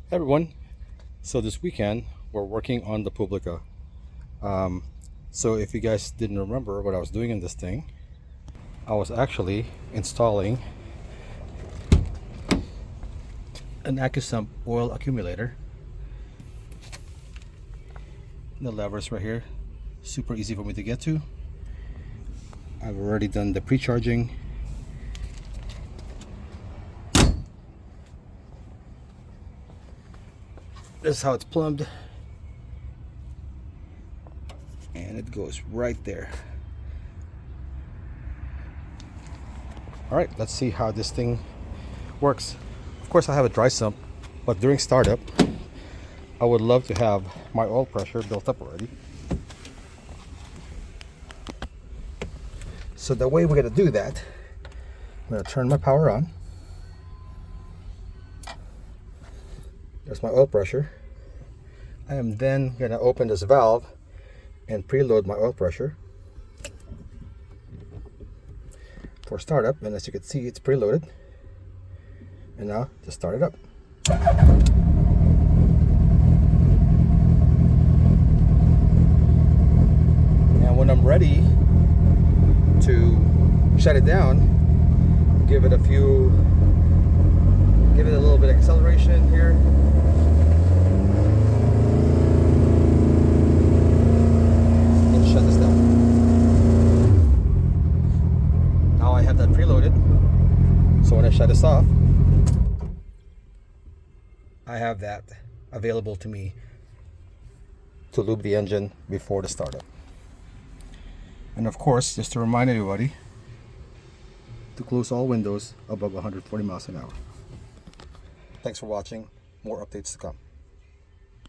Everyone, so this weekend we're working on the Publica. So if you guys didn't remember what I was doing in this thing, I was actually installing an Accusump oil accumulator. The levers right here, super easy for me to get to. I've already done the pre-charging. This is how it's plumbed, and it goes right there. All right, let's see how this thing works. Of course I have a dry sump, but during startup I would love to have my oil pressure built up already. So the way we're gonna do that, I'm gonna turn my power on. There's my oil pressure. I am then gonna open this valve and preload my oil pressure for startup, and as you can see, it's preloaded. And now just start it up. And when I'm ready to shut it down, give it a little bit of acceleration here. And shut this down. Now I have that preloaded, so when I shut this off, I have that available to me to lube the engine before the startup. And of course, just to remind everybody to close all windows above 140 miles an hour. Thanks for watching. More updates to come.